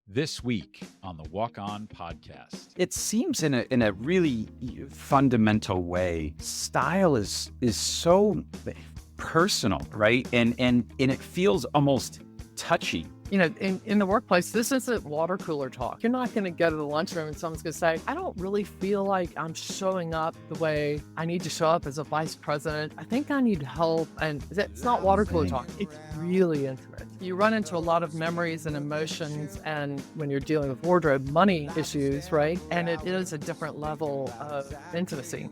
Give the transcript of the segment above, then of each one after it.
This week on the Walk On podcast. It seems in a really fundamental way, style is so personal, right? And it feels almost touchy. You know, in the workplace, this isn't water cooler talk. You're not going to go to the lunchroom and someone's going to say, I don't really feel like I'm showing up the way I need to show up as a vice president. I think I need help. And it's not water cooler talk. It's really intimate. You run into a lot of memories and emotions. And when you're dealing with wardrobe, money issues, right? And it is a different level of intimacy.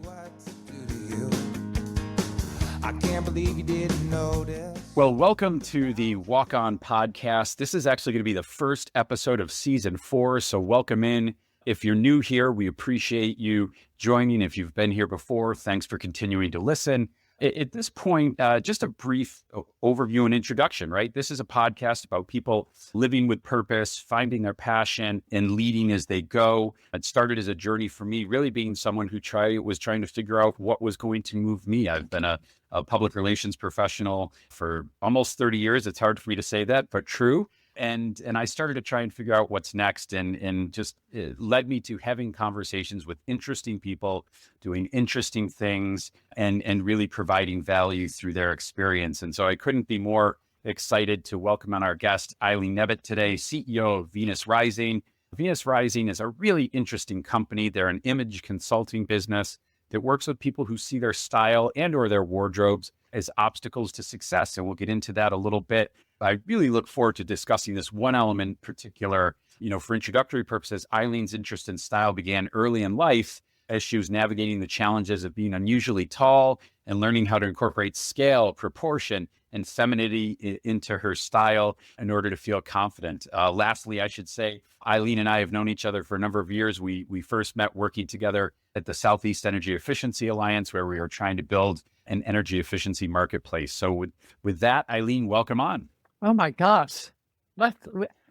I can't believe you didn't know this. Well, welcome to the Walk On podcast. This is actually going to be the first episode of season 4, so welcome in. If you're new here, we appreciate you joining. If you've been here before, thanks for continuing to listen. At this point, just a brief overview and introduction, right? This is a podcast about people living with purpose, finding their passion, and leading as they go. It started as a journey for me, really being someone who was trying to figure out what was going to move me. I've been a public relations professional for almost 30 years. It's hard for me to say that, but true. And I started to try and figure out what's next, and just it led me to having conversations with interesting people, doing interesting things, and really providing value through their experience. And so I couldn't be more excited to welcome on our guest, Eileen Nebhut today, CEO of Venus Rising. Venus Rising is a really interesting company. They're an image consulting business that works with people who see their style and or their wardrobes as obstacles to success. And we'll get into that a little bit. I really look forward to discussing this one element in particular. You know, for introductory purposes, Eileen's interest in style began early in life as she was navigating the challenges of being unusually tall and learning how to incorporate scale, proportion, and femininity into her style in order to feel confident. Lastly, I should say, Eileen and I have known each other for a number of years. We first met working together at the Southeast Energy Efficiency Alliance, where we were trying to build an energy efficiency marketplace. So with that, Eileen, welcome on. Oh my gosh.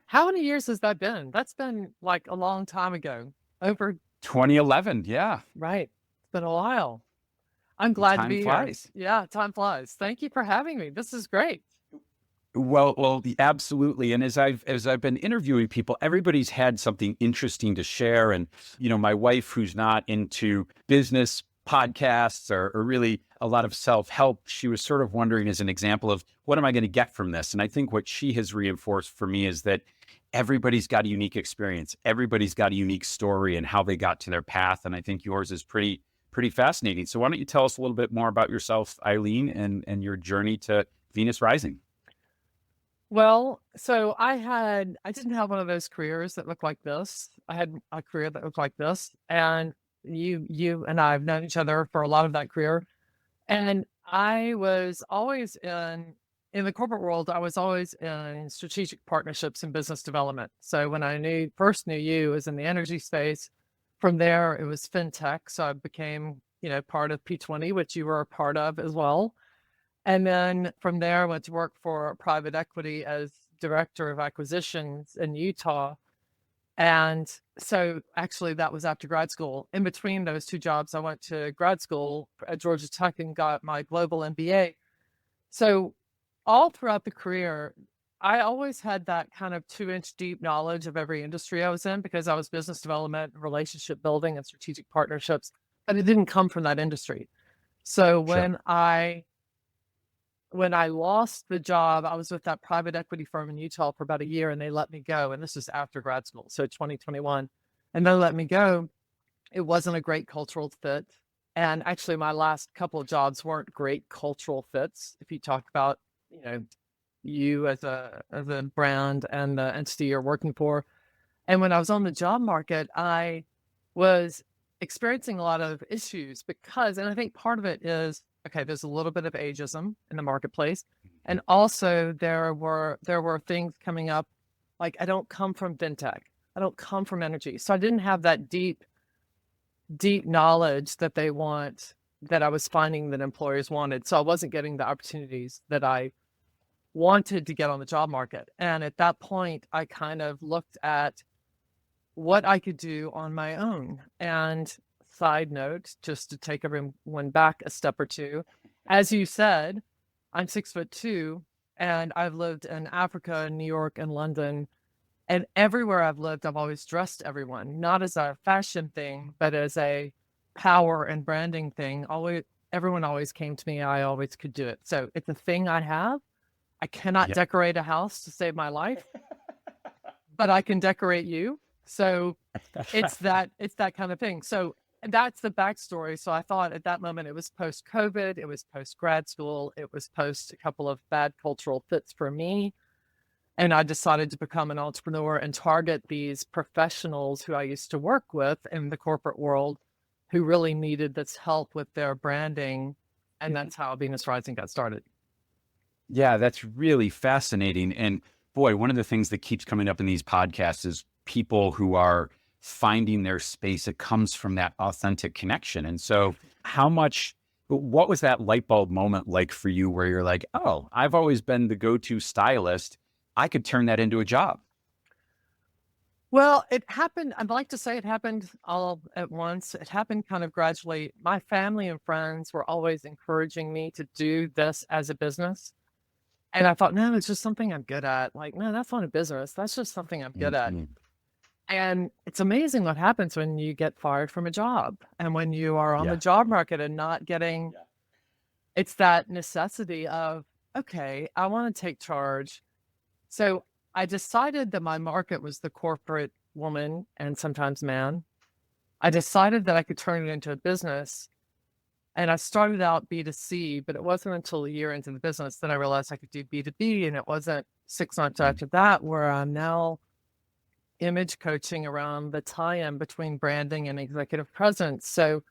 How many years has that been? That's been like a long time ago. Over 2011. Yeah. Right. It's been a while. I'm glad to be flies. here. Yeah, time flies. Thank you for having me. This is great. Well, absolutely. And as I've been interviewing people, everybody's had something interesting to share. And, you know, my wife, who's not into business podcasts or really a lot of self-help, she was sort of wondering as an example of what am I going to get from this? And I think what she has reinforced for me is that everybody's got a unique experience. Everybody's got a unique story and how they got to their path. And I think yours is pretty fascinating. So why don't you tell us a little bit more about yourself, Eileen, and your journey to Venus Rising? Well, so I didn't have one of those careers that looked like this. I had a career that looked like this. And you and I have known each other for a lot of that career. And I was always in the corporate world, I was always in strategic partnerships and business development. So when I first knew you, it was in the energy space. From there, it was fintech. So I became, part of P20, which you were a part of as well. And then from there, I went to work for private equity as director of acquisitions in Utah. And so actually that was after grad school. In between those two jobs, I went to grad school at Georgia Tech and got my global MBA. So all throughout the career, I always had that kind of 2-inch deep knowledge of every industry I was in because I was business development, relationship building, and strategic partnerships, but it didn't come from that industry. So when I lost the job, I was with that private equity firm in Utah for about a year and they let me go. And this is after grad school, so 2021. And they let me go. It wasn't a great cultural fit. And actually my last couple of jobs weren't great cultural fits. If you talk about, you as a brand and the entity you're working for. And when I was on the job market, I was experiencing a lot of issues and I think part of it is, okay, there's a little bit of ageism in the marketplace. And also there were things coming up, like I don't come from fintech. I don't come from energy. So I didn't have that deep knowledge that they want, that I was finding that employers wanted. So I wasn't getting the opportunities that I wanted to get on the job market. And at that point, I kind of looked at what I could do on my own. And side note, just to take everyone back a step or two, as you said, I'm 6'2", and I've lived in Africa, New York, and London And everywhere I've lived, I've always dressed everyone, not as a fashion thing, but as a power and branding thing. Everyone always came to me. I always could do it. So it's a thing I have. I cannot Yeah. decorate a house to save my life, but I can decorate you. So it's that kind of thing. So that's the backstory. So I thought at that moment it was post COVID, it was post grad school, it was post a couple of bad cultural fits for me. And I decided to become an entrepreneur and target these professionals who I used to work with in the corporate world who really needed this help with their branding. And that's how Venus Rising got started. Yeah, that's really fascinating. And boy, one of the things that keeps coming up in these podcasts is people who are finding their space. It comes from that authentic connection. And so what was that light bulb moment like for you where you're like, oh, I've always been the go-to stylist. I could turn that into a job. Well, it happened. I'd like to say it happened all at once. It happened kind of gradually. My family and friends were always encouraging me to do this as a business. And I thought, no, it's just something I'm good at. Like, no, that's not a business. That's just something I'm good at. And it's amazing what happens when you get fired from a job and when you are on the job market and not getting, it's that necessity of, okay, I want to take charge. So I decided that my market was the corporate woman and sometimes man. I decided that I could turn it into a business. And I started out B2C, but it wasn't until a year into the business that I realized I could do B2B. And it wasn't 6 months after that where I'm now image coaching around the tie-in between branding and executive presence. So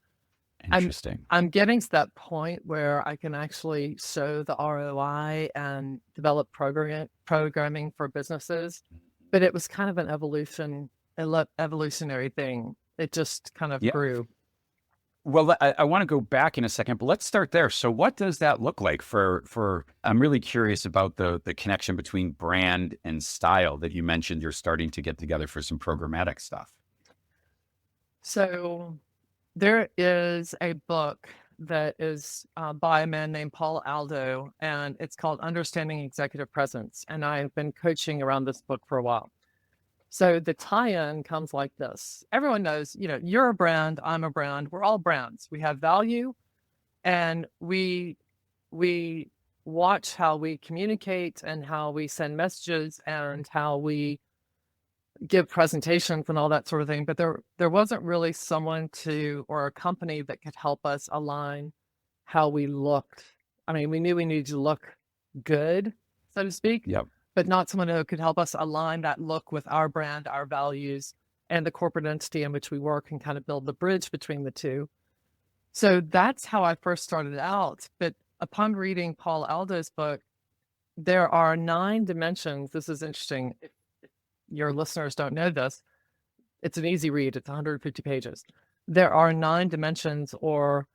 Interesting. I'm getting to that point where I can actually show the ROI and develop programming for businesses. But it was kind of an evolutionary thing. It just kind of grew. Well, I want to go back in a second, but let's start there. So what does that look like I'm really curious about the connection between brand and style that you mentioned you're starting to get together for some programmatic stuff. So there is a book that is by a man named Paul Aldo, and it's called Understanding Executive Presence. And I've been coaching around this book for a while. So the tie-in comes like this. Everyone knows, you're a brand, I'm a brand, we're all brands. We have value, and we watch how we communicate and how we send messages and how we give presentations and all that sort of thing. But there wasn't really someone or a company that could help us align how we looked. I mean, we knew we needed to look good, so to speak. Yep. But not someone who could help us align that look with our brand, our values, and the corporate entity in which we work and kind of build the bridge between the two. So that's how I first started out. But upon reading Paul Aldo's book, there are 9 dimensions. This is interesting. If your listeners don't know this, it's an easy read. It's 150 pages. There are 9 dimensions or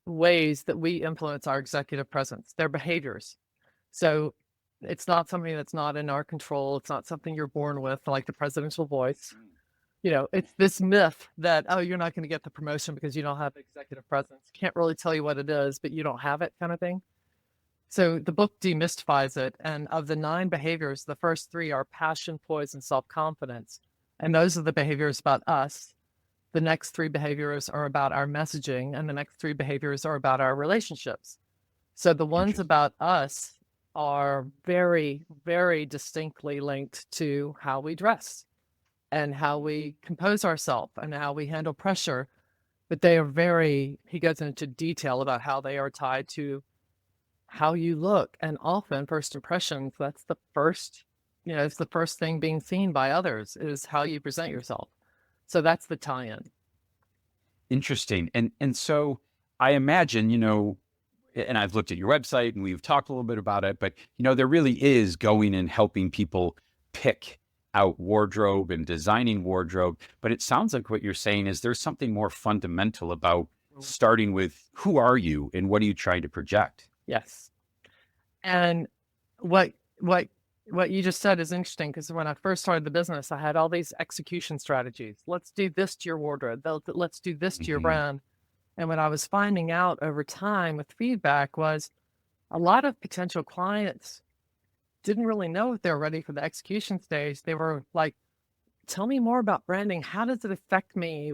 ways that we influence our executive presence. They're behaviors. So it's not something that's not in our control. It's not something you're born with, like the presidential voice. It's this myth that, oh, you're not going to get the promotion because you don't have executive presence. Can't really tell you what it is, but you don't have it, kind of thing. So the book demystifies it. And of the 9 behaviors, the first 3 are passion, poise, and self-confidence. And those are the behaviors about us. The next 3 behaviors are about our messaging, and the next 3 behaviors are about our relationships. So the ones about us are very, very distinctly linked to how we dress and how we compose ourselves and how we handle pressure. But they are he goes into detail about how they are tied to how you look. And often first impressions, that's the first, it's the first thing being seen by others is how you present yourself. So that's the tie-in. Interesting. And so I imagine, and I've looked at your website and we've talked a little bit about it, but there really is going and helping people pick out wardrobe and designing wardrobe. But it sounds like what you're saying is there's something more fundamental about starting with who are you and what are you trying to project? Yes. And what you just said is interesting, because when I first started the business, I had all these execution strategies. Let's do this to your wardrobe. Let's do this to your brand. And what I was finding out over time with feedback was a lot of potential clients didn't really know if they were ready for the execution stage. They were like, tell me more about branding. How does it affect me?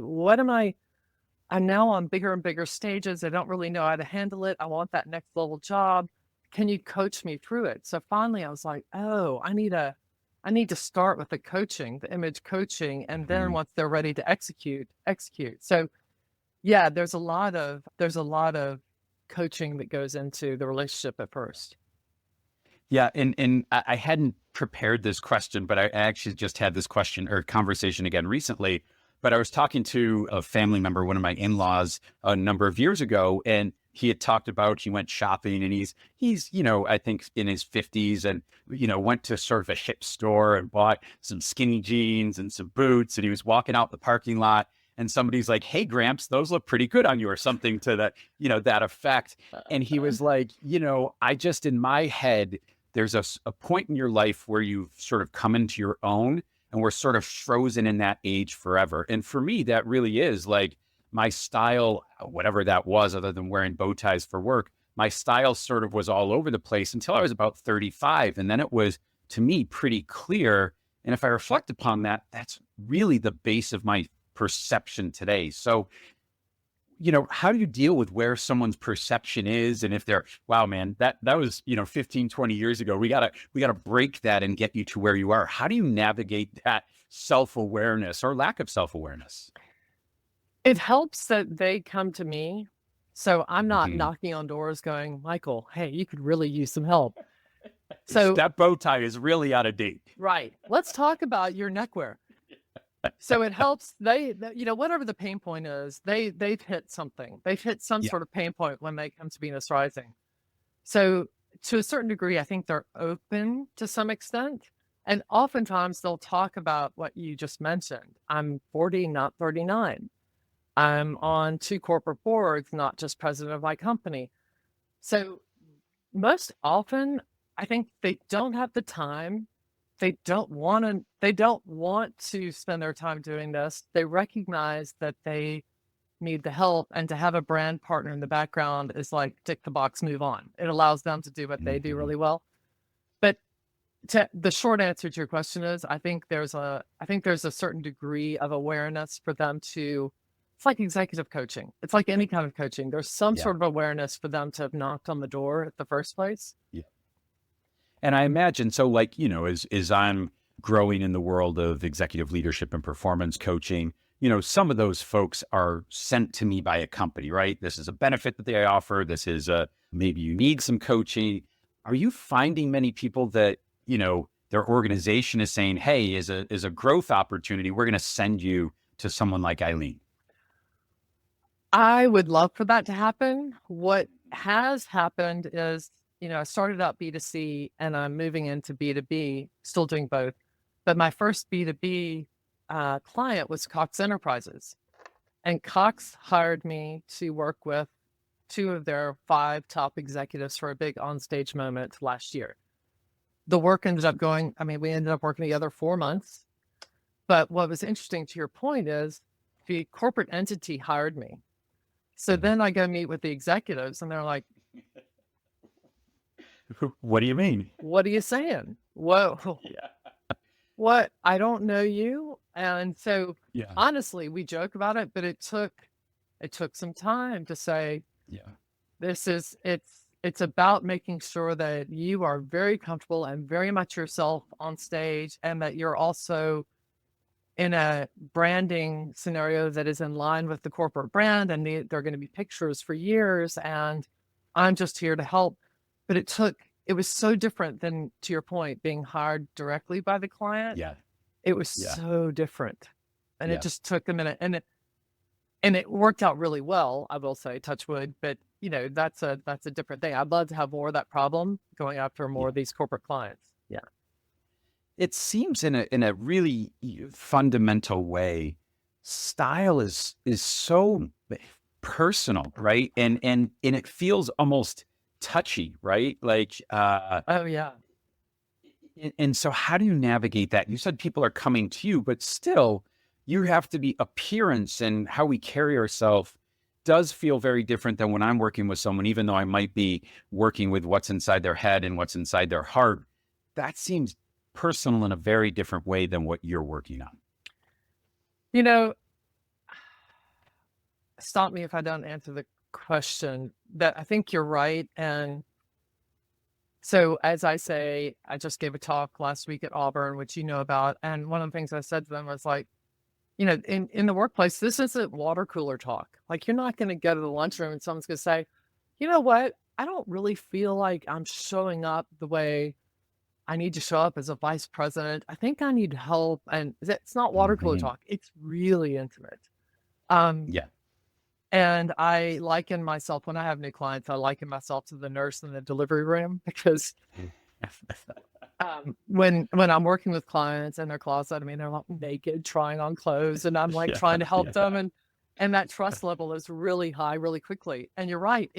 I'm now on bigger and bigger stages. I don't really know how to handle it. I want that next level job. Can you coach me through it? So finally I was like, oh, I need to start with the coaching, the image coaching. And then once they're ready to execute. So yeah, there's a lot of coaching that goes into the relationship at first. Yeah, and I hadn't prepared this question, but I actually just had this question or conversation again recently. But I was talking to a family member, one of my in-laws, a number of years ago, and he had talked about he went shopping, and he's I think in his 50s, and went to sort of a hip store and bought some skinny jeans and some boots, and he was walking out the parking lot, and somebody's like, "Hey, Gramps, those look pretty good on you," or something to that that effect. And he was like, I just in my head, there's a point in your life where you've sort of come into your own. And we're sort of frozen in that age forever. And for me, that really is like my style, whatever that was, other than wearing bow ties for work, my style sort of was all over the place until I was about 35. And then it was, to me, pretty clear. And if I reflect upon that, that's really the base of my perception today. So, how do you deal with where someone's perception is? And if they're, wow, man, that was, 15, 20 years ago, we gotta break that and get you to where you are. How do you navigate that self-awareness or lack of self-awareness? It helps that they come to me. So I'm not knocking on doors going, Michael, hey, you could really use some help. So that bow tie is really out of date. Right. Let's talk about your neckwear. So it helps whatever the pain point is, they've hit something. They've hit some sort of pain point when they come to Venus Rising. So to a certain degree, I think they're open to some extent. And oftentimes they'll talk about what you just mentioned. I'm 40, not 39. I'm on 2 corporate boards, not just president of my company. So most often, I think they don't have the time. They don't want to spend their time doing this. They recognize that they need the help, and to have a brand partner in the background is like tick the box, move on. It allows them to do what they do really well. But the short answer to your question is, I think there's a certain degree of awareness for them to. It's like executive coaching. It's like any kind of coaching. There's some sort of awareness for them to have knocked on the door at the first place. Yeah. And I imagine, so as I'm growing in the world of executive leadership and performance coaching, some of those folks are sent to me by a company, right? This is a benefit that they offer. This is maybe you need some coaching. Are you finding many people that, their organization is saying, hey, is a growth opportunity, we're going to send you to someone like Eileen? I would love for that to happen. What has happened is, I started out B2C and I'm moving into B2B, still doing both. But my first B2B client was Cox Enterprises. And Cox hired me to work with 2 of their 5 top executives for a big onstage moment last year. The work ended up we ended up working together 4 months. But what was interesting to your point is the corporate entity hired me. So then I go meet with the executives and they're like, what do you mean? What are you saying? Whoa. Yeah. What? I don't know you. And so honestly, we joke about it, but it took some time to say, it's about making sure that you are very comfortable and very much yourself on stage, and that you're also in a branding scenario that is in line with the corporate brand, and they're going to be pictures for years, and I'm just here to help. But it was so different than, to your point, being hired directly by the client. Yeah. It was so different. And it just took a minute, and it worked out really well, I will say, touch wood, but that's a different thing. I'd love to have more of that problem going after more of these corporate clients. Yeah. It seems in a really fundamental way, style is so personal, right? And it feels almost touchy, right? Like, oh yeah. And so how do you navigate that? You said people are coming to you, but still you have to be appearance, and how we carry ourselves does feel very different than when I'm working with someone, even though I might be working with what's inside their head and what's inside their heart. That seems personal in a very different way than what you're working on. You know, stop me if I don't answer the question. That I think you're right. And so, as I say, I just gave a talk last week at Auburn, which you know about. And one of the things I said to them was like, in the workplace, this isn't water cooler talk. Like, you're not going to go to the lunchroom and someone's going to say, you know what? I don't really feel like I'm showing up the way I need to show up as a vice president. I think I need help. And it's not water cooler talk. It's really intimate. Um, Yeah. and I liken myself, when I have new clients, I liken myself to the nurse in the delivery room because when I'm working with clients in their closet, I mean, they're like naked, trying on clothes, and I'm like trying to help them. And that trust level is really high really quickly. And you're right.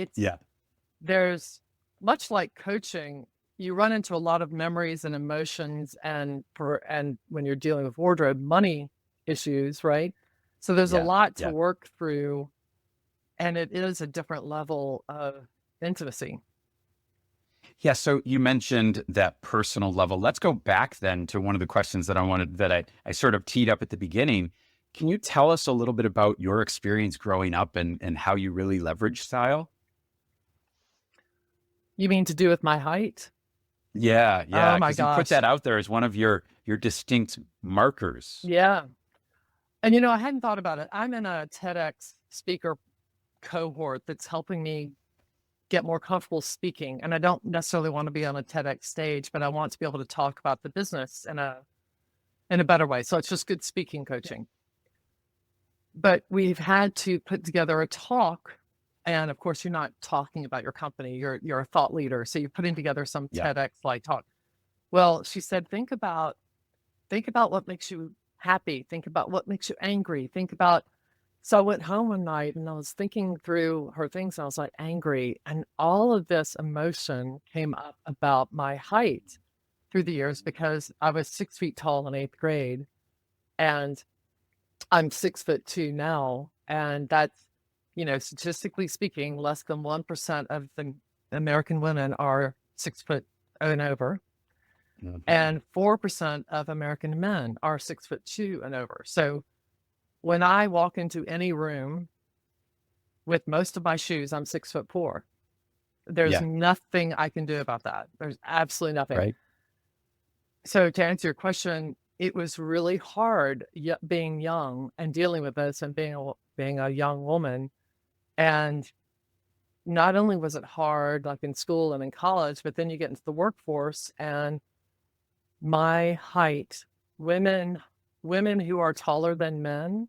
There's much like coaching, you run into a lot of memories and emotions and when you're dealing with wardrobe, money issues, right? So there's a lot to work through, and it is a different level of intimacy. Yeah. So you mentioned that personal level. Let's go back then to one of the questions that I sort of teed up at the beginning. Can you tell us a little bit about your experience growing up and how you really leverage style? You mean to do with my height? Yeah. Oh my 'Cause you put gosh. that out there as one of your distinct markers. Yeah. And I hadn't thought about it. I'm in a TEDx speaker cohort that's helping me get more comfortable speaking. And I don't necessarily want to be on a TEDx stage, but I want to be able to talk about the business in a better way. So it's just good speaking coaching. But we've had to put together a talk. And of course, you're not talking about your company. You're a thought leader. So you're putting together some TEDx like talk. Well, she said, think about what makes you happy. Think about what makes you angry. So I went home one night and I was thinking through her things and I was like angry. And all of this emotion came up about my height through the years because I was 6 feet tall in 8th grade and I'm 6'2" now. And that's, statistically speaking, less than 1% of the American women are 6 foot and over. And 4% of American men are 6'2" and over. So when I walk into any room with most of my shoes, I'm 6'4". There's nothing I can do about that. There's absolutely nothing. Right. So to answer your question, it was really hard being young and dealing with this and being a young woman. And not only was it hard, like in school and in college, but then you get into the workforce and my height, women who are taller than men,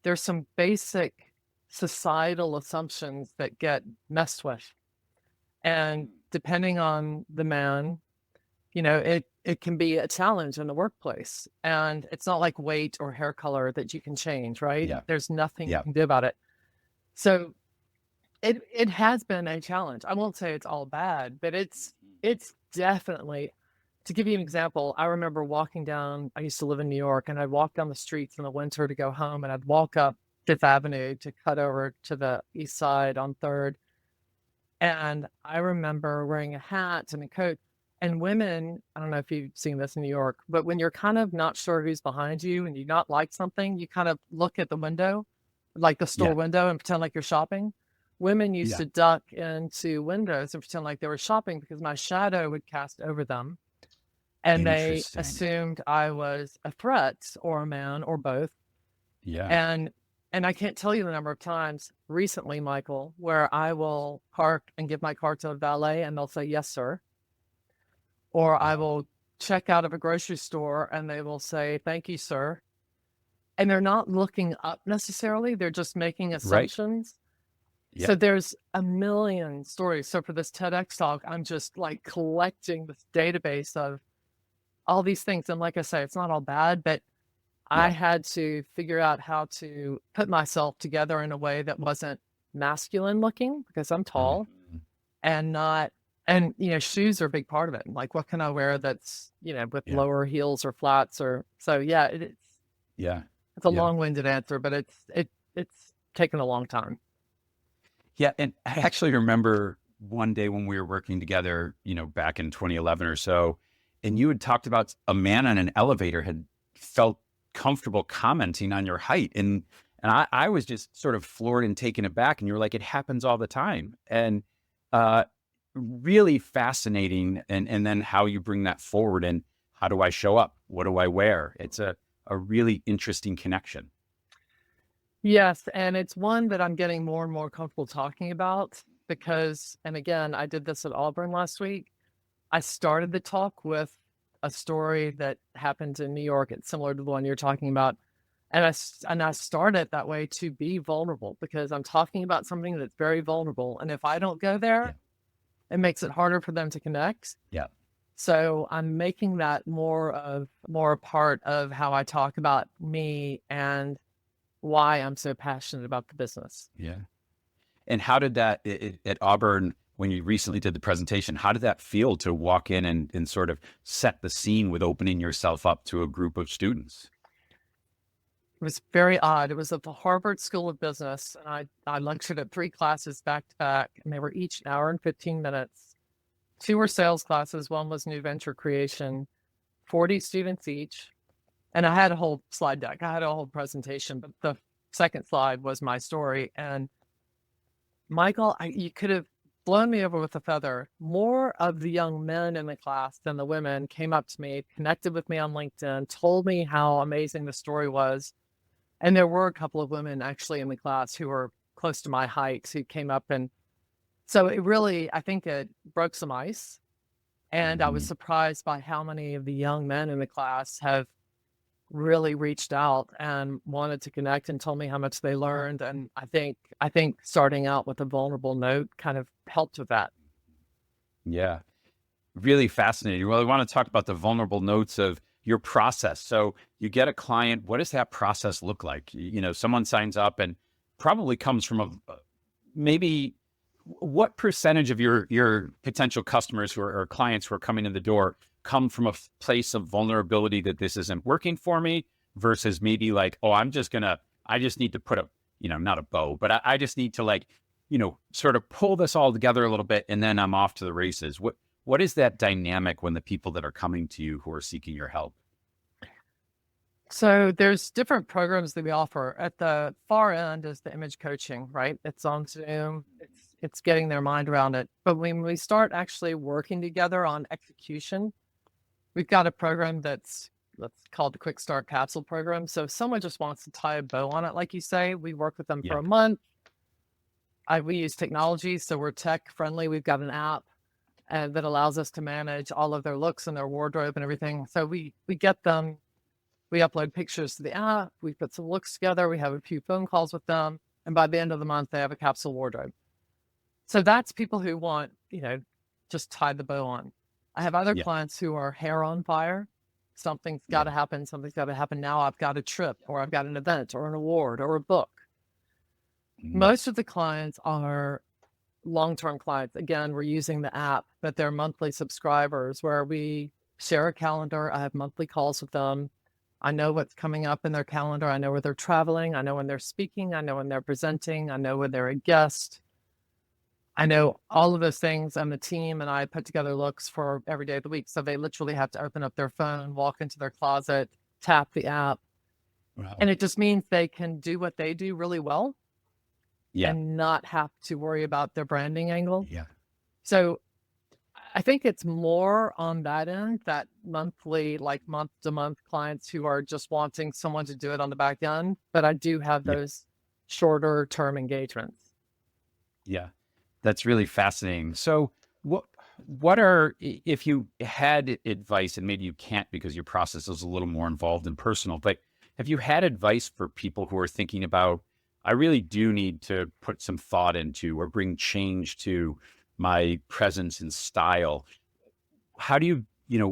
there's some basic societal assumptions that get messed with. And depending on the man, it can be a challenge in the workplace. And it's not like weight or hair color that you can change, right? Yeah. There's nothing you can do about it. So it has been a challenge. I won't say it's all bad, but it's definitely. To give you an example, I remember walking down, I used to live in New York, and I'd walk down the streets in the winter to go home, and I'd walk up Fifth Avenue to cut over to the east side on 3rd. And I remember wearing a hat and a coat. And women, I don't know if you've seen this in New York, but when you're kind of not sure who's behind you and you not like something, you kind of look at the window, like the store window, and pretend like you're shopping. Women used to duck into windows and pretend like they were shopping because my shadow would cast over them. And they assumed I was a threat or a man or both. Yeah. And I can't tell you the number of times recently, Michael, where I will park and give my car to a valet and they'll say, yes, sir. Or I will check out of a grocery store and they will say, thank you, sir. And they're not looking up necessarily. They're just making assumptions. Right. So there's a million stories. So for this TEDx talk, I'm just like collecting this database of all these things. And like I say, it's not all bad, but I had to figure out how to put myself together in a way that wasn't masculine looking because I'm tall and shoes are a big part of it. Like, what can I wear that's, with lower heels or flats or, so it's a long-winded answer, but it's taken a long time. Yeah. And I actually remember one day when we were working together, back in 2011 or so, and you had talked about a man on an elevator had felt comfortable commenting on your height. And I was just sort of floored and taken aback. And you were like, it happens all the time. And really fascinating. And then how you bring that forward and how do I show up? What do I wear? It's a really interesting connection. Yes, and it's one that I'm getting more and more comfortable talking about because, and again, I did this at Auburn last week. I started the talk with a story that happened in New York. It's similar to the one you're talking about. And I started that way to be vulnerable because I'm talking about something that's very vulnerable. And if I don't go there, it makes it harder for them to connect. Yeah. So I'm making that more a part of how I talk about me and why I'm so passionate about the business. Yeah. And how did that at Auburn, when you recently did the presentation, how did that feel to walk in and sort of set the scene with opening yourself up to a group of students? It was very odd. It was at the Harvard School of Business, and I lectured at 3 classes back to back, and they were each an hour and 15 minutes. 2 were sales classes, 1 was new venture creation, 40 students each. And I had a whole slide deck. I had a whole presentation, but the second slide was my story. And Michael, you could have blown me over with a feather. More of the young men in the class than the women came up to me, connected with me on LinkedIn, told me how amazing the story was. And there were a couple of women actually in the class who were close to my height who came up. And so it really, I think it broke some ice. And I was surprised by how many of the young men in the class have really reached out and wanted to connect and told me how much they learned. And I think starting out with a vulnerable note kind of helped with that. Yeah. Really fascinating. Well, I want to talk about the vulnerable notes of your process. So you get a client, what does that process look like? Someone signs up and probably comes from maybe what percentage of your potential customers or clients who are coming in the door come from a place of vulnerability that this isn't working for me versus maybe like, oh, I just need to put not a bow, but I just need to sort of pull this all together a little bit and then I'm off to the races. What is that dynamic when the people that are coming to you who are seeking your help? So there's different programs that we offer. At the far end is the image coaching, right? It's on Zoom. It's getting their mind around it. But when we start actually working together on execution, we've got a program that's called the Quick Start Capsule Program. So if someone just wants to tie a bow on it, like you say, we work with them for a month. We use technology, so we're tech friendly. We've got an app that allows us to manage all of their looks and their wardrobe and everything. So we get them, we upload pictures to the app, we put some looks together, we have a few phone calls with them, and by the end of the month, they have a capsule wardrobe. So that's people who want, just tie the bow on. I have other clients who are hair on fire. Something's got to happen. Something's got to happen now. I've got a trip or I've got an event or an award or a book. Most of the clients are long-term clients. Again, we're using the app, but they're monthly subscribers where we share a calendar. I have monthly calls with them. I know what's coming up in their calendar. I know where they're traveling. I know when they're speaking. I know when they're presenting. I know when they're a guest. I know all of those things, and the team and I put together looks for every day of the week. So they literally have to open up their phone, walk into their closet, tap the app. Wow. And it just means they can do what they do really well and not have to worry about their branding angle. Yeah. So I think it's more on that end, that monthly, like month to month clients who are just wanting someone to do it on the back end. But I do have those shorter term engagements. Yeah. That's really fascinating. So what are, if you had advice, and maybe you can't because your process is a little more involved and personal, but have you had advice for people who are thinking about, I really do need to put some thought into or bring change to my presence and style? How do you,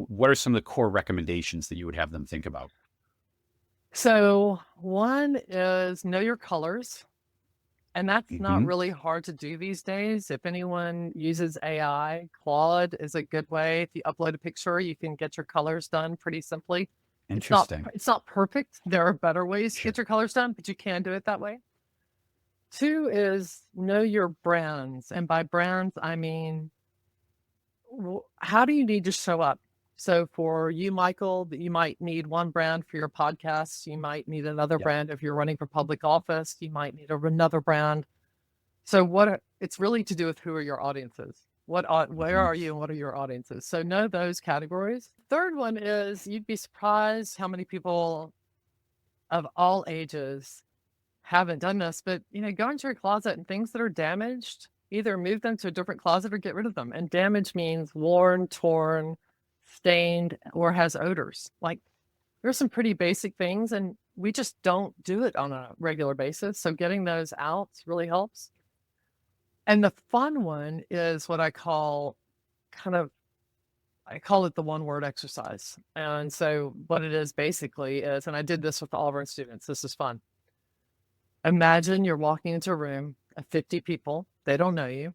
what are some of the core recommendations that you would have them think about? So one is know your colors. And that's not really hard to do these days. If anyone uses AI, Claude is a good way. If you upload a picture, you can get your colors done pretty simply. Interesting. It's not perfect. There are better ways to get your colors done, but you can do it that way. 2 is know your brands. And by brands, I mean, how do you need to show up? So for you, Michael, that you might need one brand for your podcast. You might need another Yeah. brand if you're running for public office. You might need another brand. So it's really to do with who are your audiences. Where are you and what are your audiences? So know those categories. Third one is you'd be surprised how many people of all ages haven't done this, but go into your closet and things that are damaged, either move them to a different closet or get rid of them. And damage means worn, torn, stained, or has odors. Like there's some pretty basic things and we just don't do it on a regular basis. So getting those out really helps. And the fun one is what I call it the one word exercise. And so what it is basically is, and I did this with all of our students, this is fun. Imagine you're walking into a room of 50 people, they don't know you,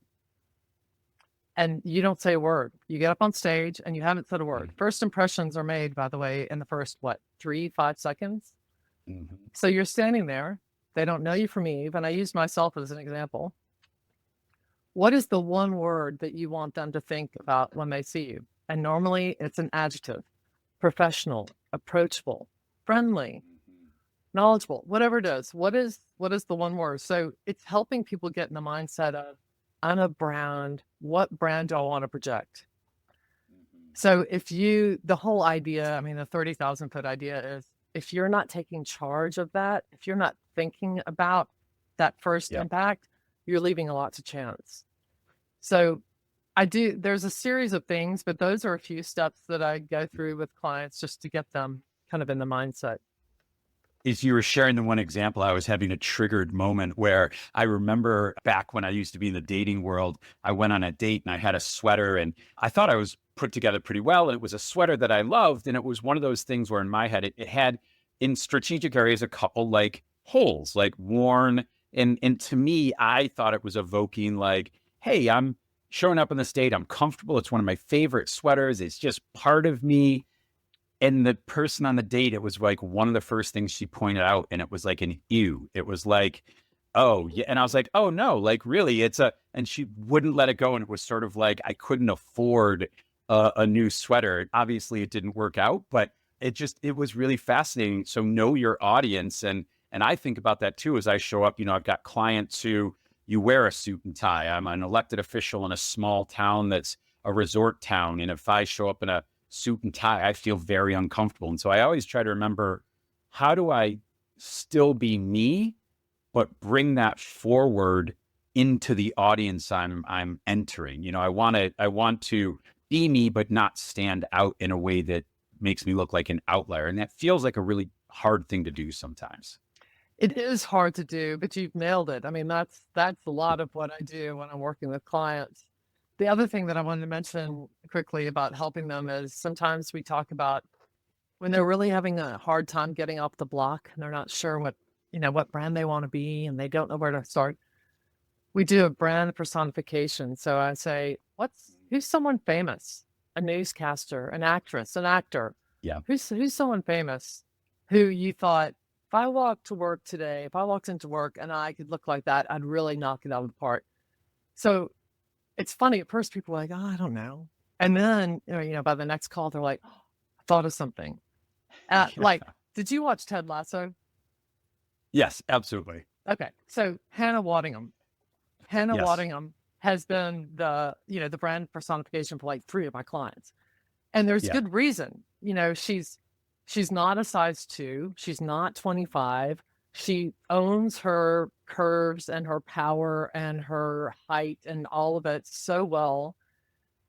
and you don't say a word. You get up on stage and you haven't said a word. First impressions are made, by the way, in the first, 3-5 seconds? So you're standing there, they don't know you from Eve, and I use myself as an example. What is the one word that you want them to think about when they see you? And normally it's an adjective: professional, approachable, friendly, knowledgeable, whatever it is. What is the one word? So it's helping people get in the mindset of, I'm a brand. What brand do I want to project? So the whole idea, the 30,000 foot idea is, if you're not taking charge of that, if you're not thinking about that first impact, you're leaving a lot to chance. So there's a series of things, but those are a few steps that I go through with clients just to get them kind of in the mindset. As you were sharing the one example, I was having a triggered moment where I remember back when I used to be in the dating world, I went on a date and I had a sweater and I thought I was put together pretty well. And it was a sweater that I loved. And it was one of those things where in my head, it had in strategic areas, a couple like holes, like worn. And to me, I thought it was evoking like, hey, I'm showing up on this date. I'm comfortable. It's one of my favorite sweaters. It's just part of me. And the person on the date, it was like one of the first things she pointed out, and it was like an ew. It was like, oh, yeah. And I was like, oh, no, like really, and she wouldn't let it go. And it was sort of like I couldn't afford a new sweater. Obviously, it didn't work out, but it was really fascinating. So know your audience. And I think about that, too, as I show up. I've got clients who you wear a suit and tie. I'm an elected official in a small town that's a resort town. And if I show up in a suit and tie, I feel very uncomfortable. And so I always try to remember, how do I still be me, but bring that forward into the audience I'm entering? I want to be me, but not stand out in a way that makes me look like an outlier. And that feels like a really hard thing to do sometimes. It is hard to do, but you've nailed it. That's a lot of what I do when I'm working with clients. The other thing that I wanted to mention quickly about helping them is sometimes we talk about when they're really having a hard time getting off the block and they're not sure what brand they want to be and they don't know where to start. We do a brand personification. So I say, who's someone famous? A newscaster, an actress, an actor. Yeah. Who's someone famous who you thought, if I walked into work and I could look like that, I'd really knock it out of the park. So it's funny. At first, people are like, oh, I don't know. And then, by the next call, they're like, oh, I thought of something. Like, did you watch Ted Lasso? Yes, absolutely. Okay. So Hannah Waddingham. Hannah Waddingham has been the brand personification for like 3 of my clients. And there's good reason. She's not a size 2. She's not 25. She owns her curves and her power and her height and all of it so well.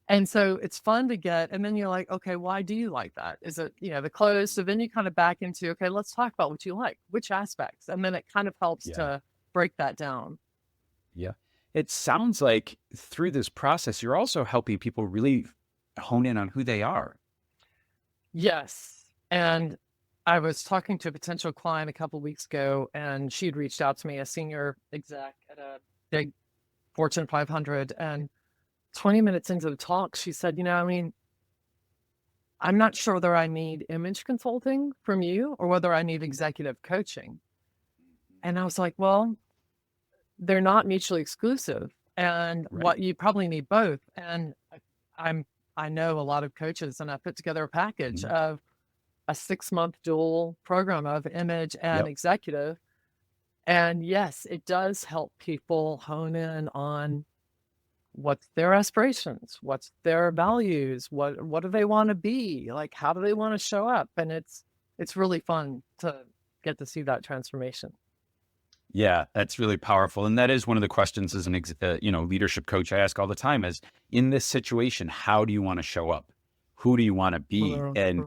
And so it's fun to get, and then you're like, okay, why do you like that? Is it, the clothes? So then you kind of back into, okay, let's talk about what you like, which aspects. And then it kind of helps to break that down. Yeah. It sounds like through this process, you're also helping people really hone in on who they are. Yes. And I was talking to a potential client a couple of weeks ago, and she'd reached out to me, a senior exec at a big Fortune 500. And 20 minutes into the talk, she said, I'm not sure whether I need image consulting from you or whether I need executive coaching. And I was like, well, they're not mutually exclusive. And what you probably need both. And I'm I know a lot of coaches, and I put together a package of a 6-month dual program of image and executive. And yes, it does help people hone in on what's their aspirations, what's their values, what do they want to be, like how do they want to show up, and it's really fun to get to see that transformation. Yeah, that's really powerful. And that is one of the questions as an leadership coach I ask all the time is, in this situation, how do you want to show up? Who do you want to be? And,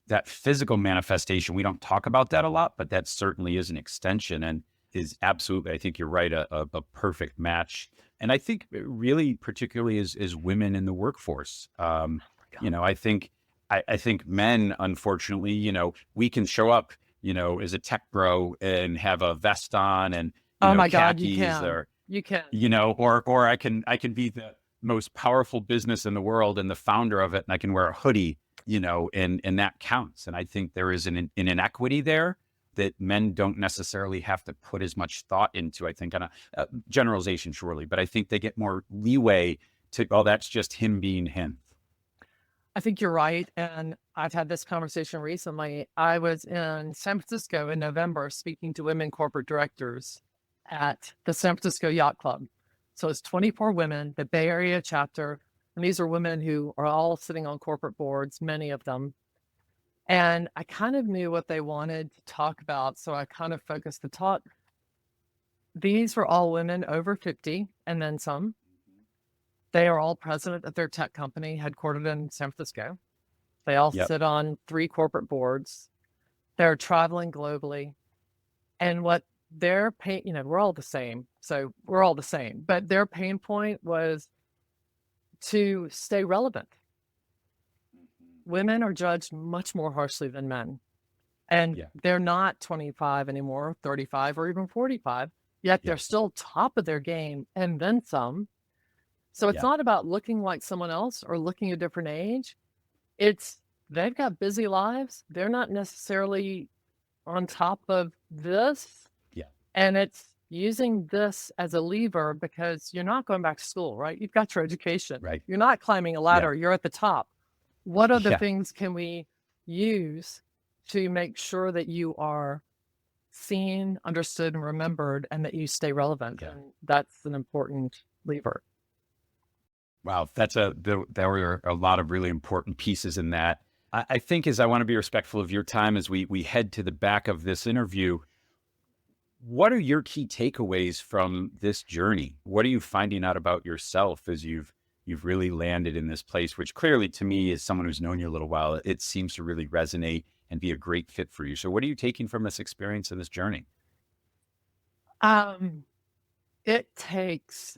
that physical manifestation, we don't talk about that a lot, but that certainly is an extension and is absolutely, I think you're right, a perfect match. And I think really particularly as women in the workforce, I think men, unfortunately, we can show up, as a tech bro and have a vest on and, Oh my God, khakis, you can. or I can be the most powerful business in the world and the founder of it, and I can wear a hoodie, and that counts. And I think there is an inequity there that men don't necessarily have to put as much thought into, I think, on a generalization, surely, but I think they get more leeway to, oh, that's just him being him. I think you're right. And I've had this conversation recently. I was in San Francisco in November speaking to women corporate directors at the San Francisco Yacht Club. So it's 24 women, the Bay Area chapter. And these are women who are all sitting on corporate boards, many of them. And I kind of knew what they wanted to talk about. So I kind of focused the talk. These were all women over 50 and then some. They are all president of their tech company headquartered in San Francisco. They all sit on 3 corporate boards. They're traveling globally. And what their pain, we're all the same. So we're all the same. But their pain point was to stay relevant. Women are judged much more harshly than men. And they're not 25 anymore, 35 or even 45. Yet they're still top of their game and then some. So it's not about looking like someone else or looking a different age. It's they've got busy lives. They're not necessarily on top of this. Yeah. And it's using this as a lever because you're not going back to school, right? You've got your education. Right. You're not climbing a ladder. You're at the top. What other things can we use to make sure that you are seen, understood, and remembered, and that you stay relevant? And that's an important lever. Wow, there were a lot of really important pieces in that. I think as I want to be respectful of your time as we head to the back of this interview, what are your key takeaways from this journey? What are you finding out about yourself as you've really landed in this place, which clearly to me, as someone who's known you a little while, it seems to really resonate and be a great fit for you. So what are you taking from this experience and this journey? It takes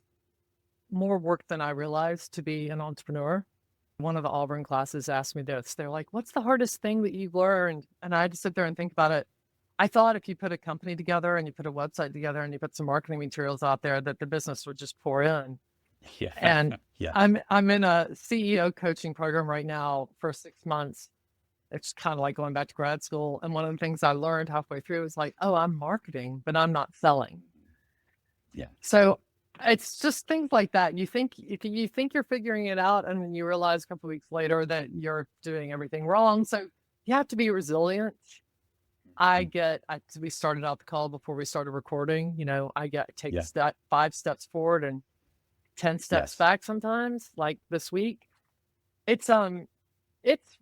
more work than I realized to be an entrepreneur. One of the Auburn classes asked me this. They're like, what's the hardest thing that you've learned? And I had to sit there and think about it. I thought if you put a company together and you put a website together and you put some marketing materials out there, that the business would just pour in. Yeah. And I'm in a CEO coaching program right now for 6 months. It's kind of like going back to grad school. And one of the things I learned halfway through was like, oh, I'm marketing, but I'm not selling. Yeah. So it's just things like that. You think you're figuring it out, and then you realize a couple of weeks later that you're doing everything wrong. So you have to be resilient. We started out the call before we started recording. I take 5 steps forward and 10 steps back sometimes. Like this week, it's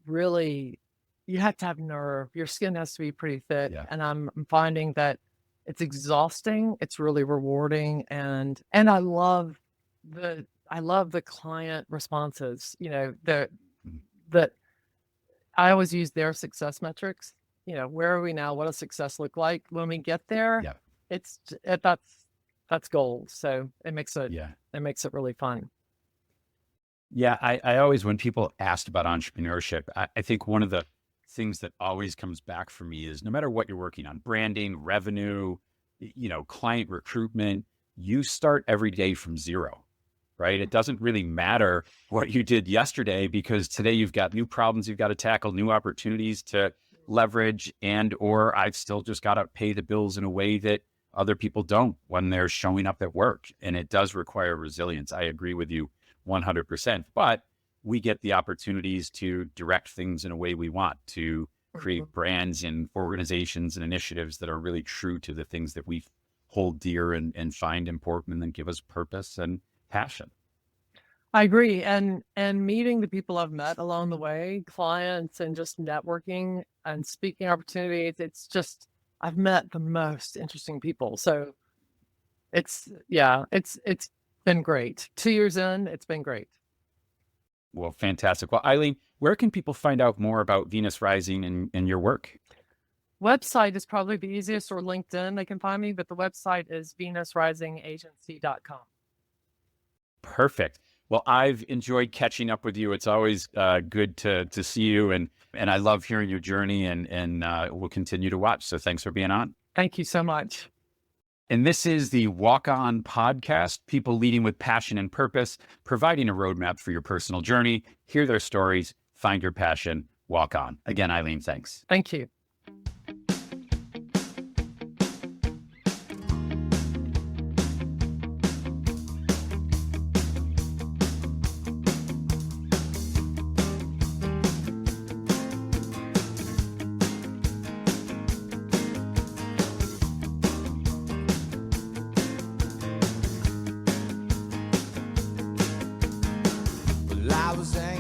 really, you have to have nerve. Your skin has to be pretty thick, and I'm finding that it's exhausting. It's really rewarding. And I love the client responses, that I always use their success metrics. Where are we now? What does success look like when we get there? That's gold. So it makes it really fun. Yeah. I always, when people asked about entrepreneurship, I think one of the things that always comes back for me is no matter what you're working on, branding, revenue, client recruitment, you start every day from zero, right? It doesn't really matter what you did yesterday because today you've got new problems you've got to tackle, new opportunities to leverage, or I've still just got to pay the bills in a way that other people don't when they're showing up at work. And it does require resilience. I agree with you 100%. But we get the opportunities to direct things in a way we want, to create brands and organizations and initiatives that are really true to the things that we hold dear and find important, and then give us purpose and passion. I agree. And meeting the people I've met along the way, clients, and just networking and speaking opportunities, it's just, I've met the most interesting people. So it's been great. 2 years in, it's been great. Well, fantastic. Well, Eileen, where can people find out more about Venus Rising and your work? Website is probably the easiest, or LinkedIn. They can find me, but the website is venusrisingagency.com. Perfect. Well, I've enjoyed catching up with you. It's always good to see you, and I love hearing your journey, and we'll continue to watch. So thanks for being on. Thank you so much. And this is the Walk On podcast, people leading with passion and purpose, providing a roadmap for your personal journey. Hear their stories, find your passion, walk on. Again, Eileen, thanks. Thank you. Well, I was angry.